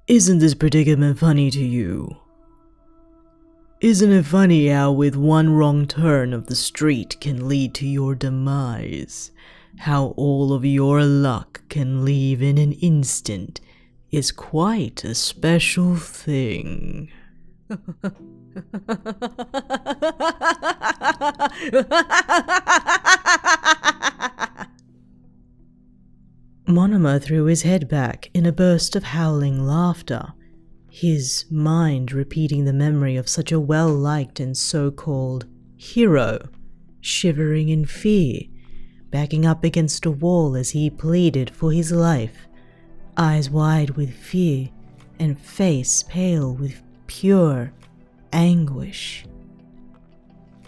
Isn't this predicament funny to you? Isn't it funny how with one wrong turn of the street can lead to your demise? How all of your luck can leave in an instant is quite a special thing. Monomer threw his head back in a burst of howling laughter, his mind repeating the memory of such a well-liked and so-called hero, shivering in fear, backing up against a wall as he pleaded for his life, eyes wide with fear and face pale with pure anguish.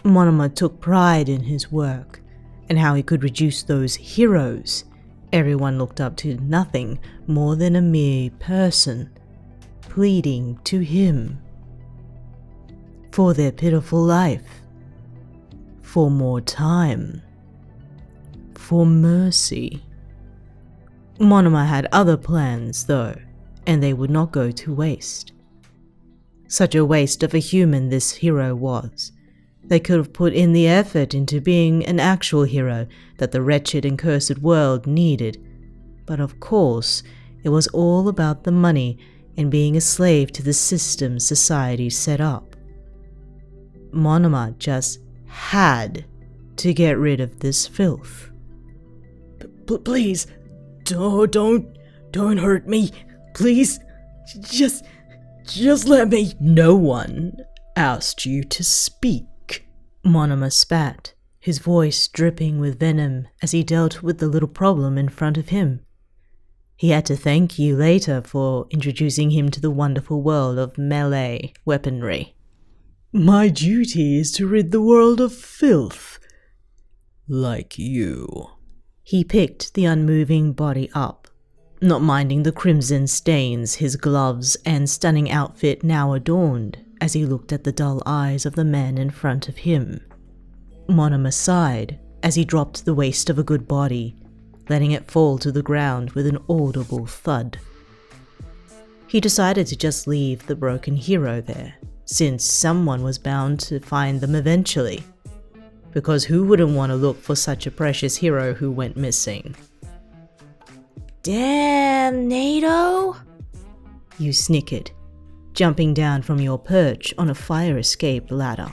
Monomer took pride in his work and how he could reduce those heroes everyone looked up to nothing more than a mere person, pleading to him for their pitiful life, for more time, for mercy. Monomer had other plans, though, and they would not go to waste. Such a waste of a human this hero was. They could have put in the effort into being an actual hero that the wretched and cursed world needed. But of course, it was all about the money and being a slave to the system society set up. Monomer just had to get rid of this filth. Please, don't hurt me. Please, just let me. No one asked you to speak. Monomer spat, his voice dripping with venom as he dealt with the little problem in front of him. He had to thank you later for introducing him to the wonderful world of melee weaponry. My duty is to rid the world of filth. Like you. He picked the unmoving body up, not minding the crimson stains his gloves and stunning outfit now adorned as he looked at the dull eyes of the man in front of him. Monomer sighed as he dropped the waste of a good body, letting it fall to the ground with an audible thud. He decided to just leave the broken hero there, since someone was bound to find them eventually. Because who wouldn't want to look for such a precious hero who went missing? Damn, Neito! You snickered, jumping down from your perch on a fire escape ladder.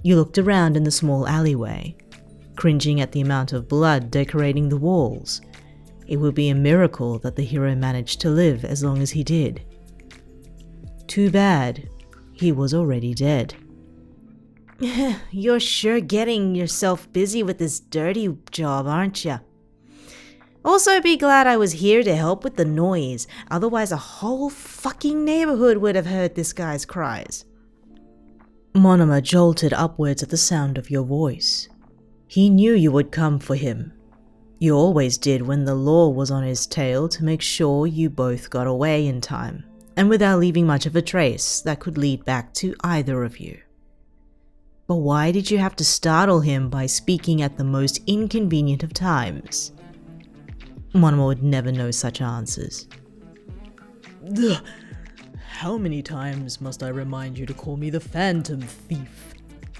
You looked around in the small alleyway, cringing at the amount of blood decorating the walls. It would be a miracle that the hero managed to live as long as he did. Too bad, he was already dead. You're sure getting yourself busy with this dirty job, aren't you? Also, be glad I was here to help with the noise, otherwise a whole fucking neighborhood would have heard this guy's cries. Monomer jolted upwards at the sound of your voice. He knew you would come for him. You always did when the law was on his tail to make sure you both got away in time, and without leaving much of a trace that could lead back to either of you. But why did you have to startle him by speaking at the most inconvenient of times? Monomer would never know such answers. Ugh. How many times must I remind you to call me the Phantom Thief?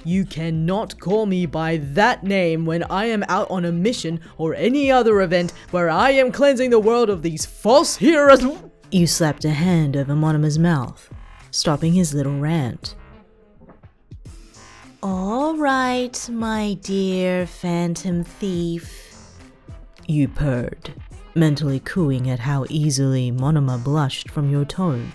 You cannot call me by that name when I am out on a mission or any other event where I am cleansing the world of these false heroes. You slapped a hand over Monomer's mouth, stopping his little rant. All right, my dear Phantom Thief. You purred, mentally cooing at how easily Monomer blushed from your tone.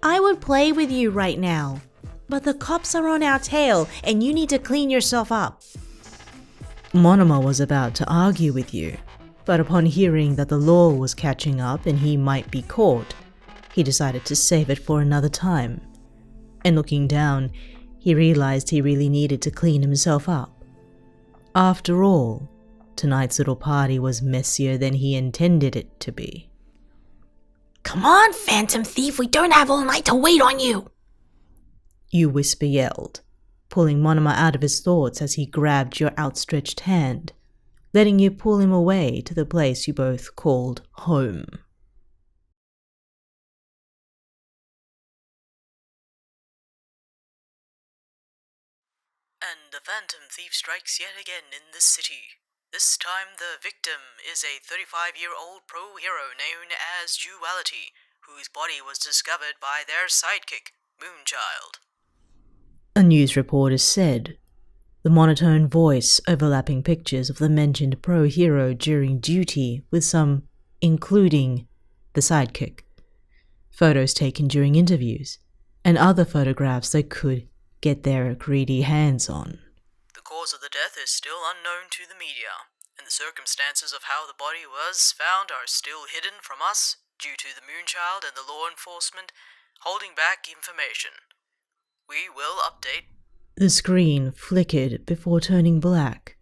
I would play with you right now, but the cops are on our tail and you need to clean yourself up. Monomer was about to argue with you, but upon hearing that the law was catching up and he might be caught, he decided to save it for another time. And looking down, he realized he really needed to clean himself up. After all, tonight's little party was messier than he intended it to be. Come on, Phantom Thief, we don't have all night to wait on you! You whisper yelled, pulling Monomer out of his thoughts as he grabbed your outstretched hand, letting you pull him away to the place you both called home. the Phantom Thief strikes yet again in this city. This time the victim is a 35-year-old pro-hero known as Duality, whose body was discovered by their sidekick, Moonchild. A news reporter said, the monotone voice overlapping pictures of the mentioned pro-hero during duty with some, including the sidekick, photos taken during interviews, and other photographs they could get their greedy hands on. The cause of the death is still unknown to the media, and the circumstances of how the body was found are still hidden from us due to the Moonchild and the law enforcement holding back information. We will update. The screen flickered before turning black,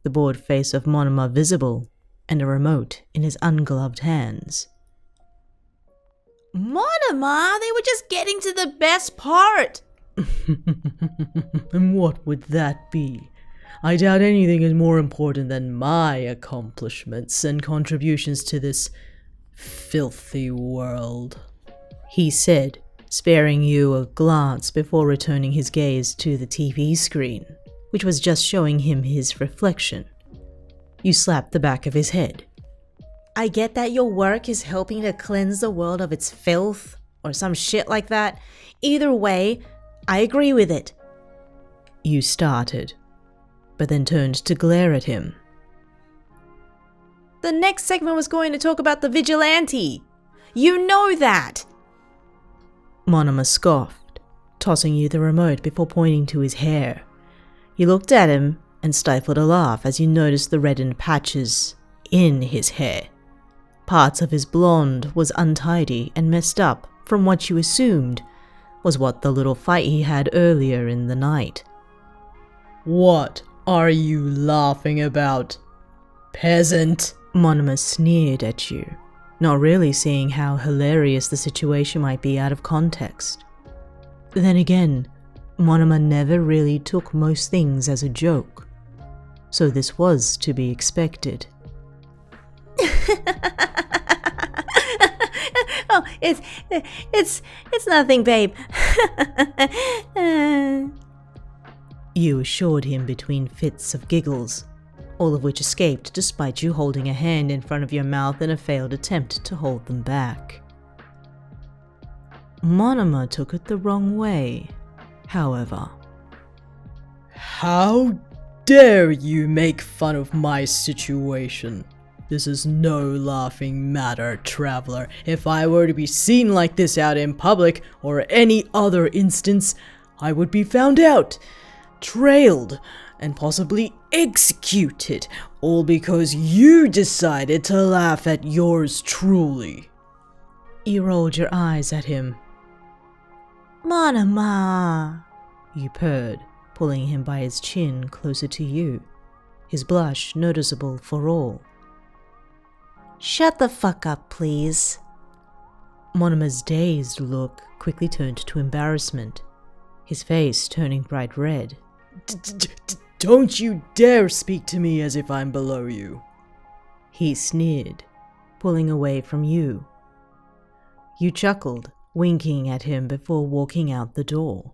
the bored face of Monoma visible, and a remote in his ungloved hands. Monoma, they were just getting to the best part! And what would that be? I doubt anything is more important than my accomplishments and contributions to this filthy world, he said, sparing you a glance before returning his gaze to the TV screen, which was just showing him his reflection. You slapped the back of his head. I get that your work is helping to cleanse the world of its filth, or some shit like that. Either way, I agree with it. You started, but then turned to glare at him. The next segment was going to talk about the vigilante. You know that! Monoma scoffed, tossing you the remote before pointing to his hair. You looked at him and stifled a laugh as you noticed the reddened patches in his hair. Parts of his blonde was untidy and messed up from what you assumed was what the little fight he had earlier in the night. What are you laughing about, peasant? Monoma sneered at you, not really seeing how hilarious the situation might be out of context. Then again, Monoma never really took most things as a joke, so this was to be expected. Oh, it's nothing, babe. You assured him between fits of giggles, all of which escaped despite you holding a hand in front of your mouth in a failed attempt to hold them back. Monoma took it the wrong way, however. How dare you make fun of my situation? This is no laughing matter, traveler. If I were to be seen like this out in public or any other instance, I would be found out, trailed, and possibly executed, all because you decided to laugh at yours truly. You rolled your eyes at him. Monoma, you purred, pulling him by his chin closer to you, his blush noticeable for all. Shut the fuck up, please. Monoma's dazed look quickly turned to embarrassment, his face turning bright red. Don't you dare speak to me as if I'm below you, he sneered, pulling away from you. You chuckled, winking at him before walking out the door.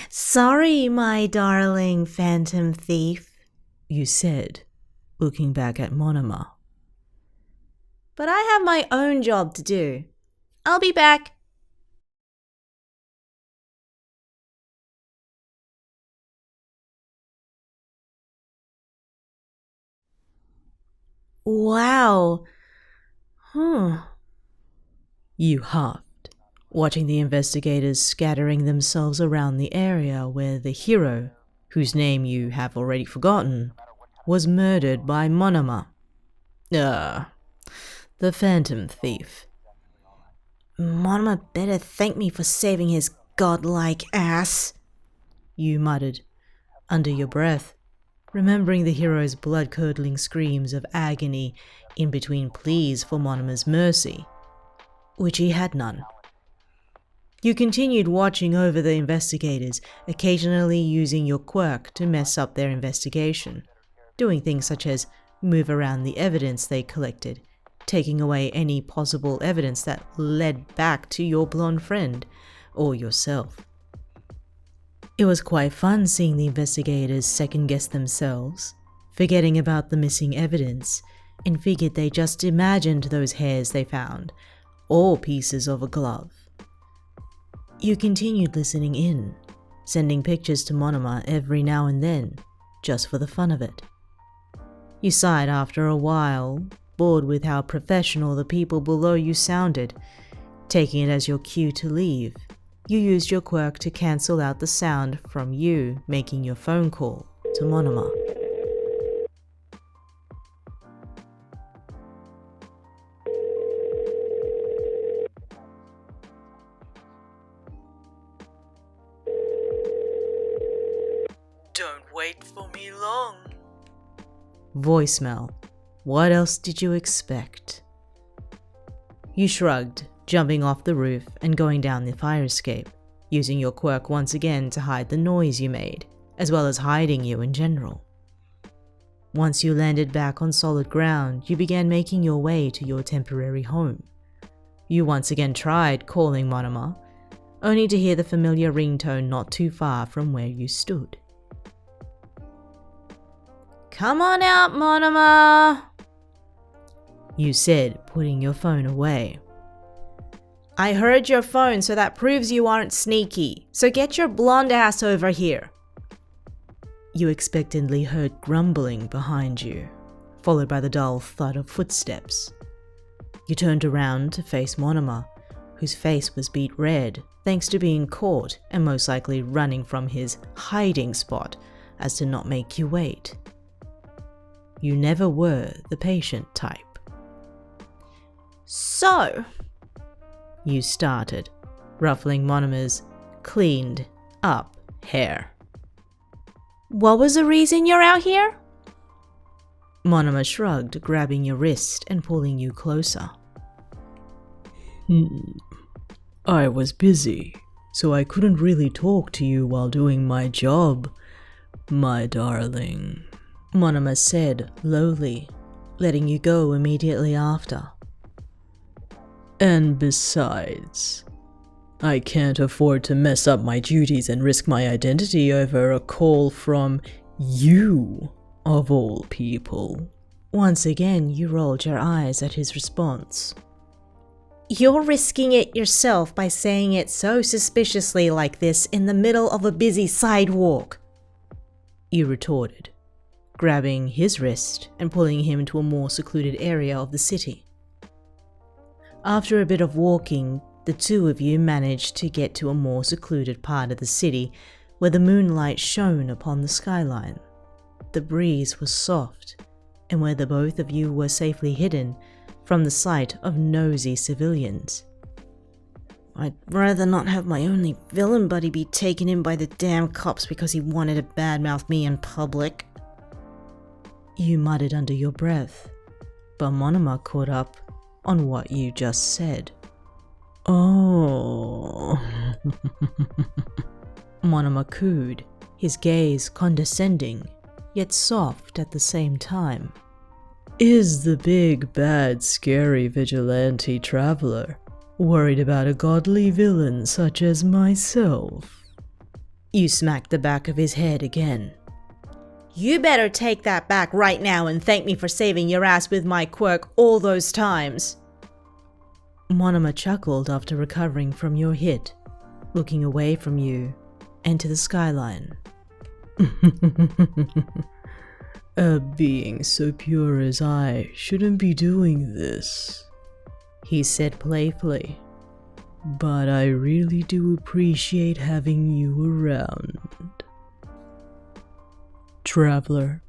Sorry, my darling phantom thief, you said, looking back at Monoma. But I have my own job to do. I'll be back. Wow. You huffed, watching the investigators scattering themselves around the area where the hero, whose name you have already forgotten, was murdered by Monoma. The phantom thief. Monoma better thank me for saving his godlike ass, you muttered, under your breath, remembering the hero's blood-curdling screams of agony in between pleas for Monoma's mercy, which he had none. You continued watching over the investigators, occasionally using your quirk to mess up their investigation, doing things such as move around the evidence they collected, taking away any possible evidence that led back to your blonde friend or yourself. It was quite fun seeing the investigators second-guess themselves, forgetting about the missing evidence, and figured they just imagined those hairs they found, or pieces of a glove. You continued listening in, sending pictures to Monoma every now and then, just for the fun of it. You sighed after a while, bored with how professional the people below you sounded. Taking it as your cue to leave, you used your quirk to cancel out the sound from you making your phone call to Monoma. Don't wait for me long. Voicemail. What else did you expect? You shrugged, jumping off the roof and going down the fire escape, using your quirk once again to hide the noise you made, as well as hiding you in general. Once you landed back on solid ground, you began making your way to your temporary home. You once again tried calling Monoma, only to hear the familiar ringtone not too far from where you stood. Come on out, Monoma, you said, putting your phone away. I heard your phone, so that proves you aren't sneaky. So get your blonde ass over here. You expectantly heard grumbling behind you, followed by the dull thud of footsteps. You turned around to face Monoma, whose face was beet red thanks to being caught and most likely running from his hiding spot as to not make you wait. You never were the patient type. So, you started, ruffling Monomer's cleaned up hair. What was the reason you're out here? Monoma shrugged, grabbing your wrist and pulling you closer. I was busy, so I couldn't really talk to you while doing my job, my darling, Monoma said lowly, letting you go immediately after. And besides, I can't afford to mess up my duties and risk my identity over a call from you, of all people. Once again, you rolled your eyes at his response. You're risking it yourself by saying it so suspiciously like this in the middle of a busy sidewalk, you retorted, grabbing his wrist and pulling him to a more secluded area of the city. After a bit of walking, the two of you managed to get to a more secluded part of the city where the moonlight shone upon the skyline. The breeze was soft, and where the both of you were safely hidden from the sight of nosy civilians. I'd rather not have my only villain buddy be taken in by the damn cops because he wanted to badmouth me in public, you muttered under your breath, but Monoma caught up on what you just said. Oh, Monoma cooed, his gaze condescending, yet soft at the same time. Is the big, bad, scary vigilante traveler worried about a godly villain such as myself? You smacked the back of his head again. You better take that back right now and thank me for saving your ass with my quirk all those times. Monoma chuckled after recovering from your hit, looking away from you and to the skyline. A being so pure as I shouldn't be doing this, he said playfully. But I really do appreciate having you around. Traveler,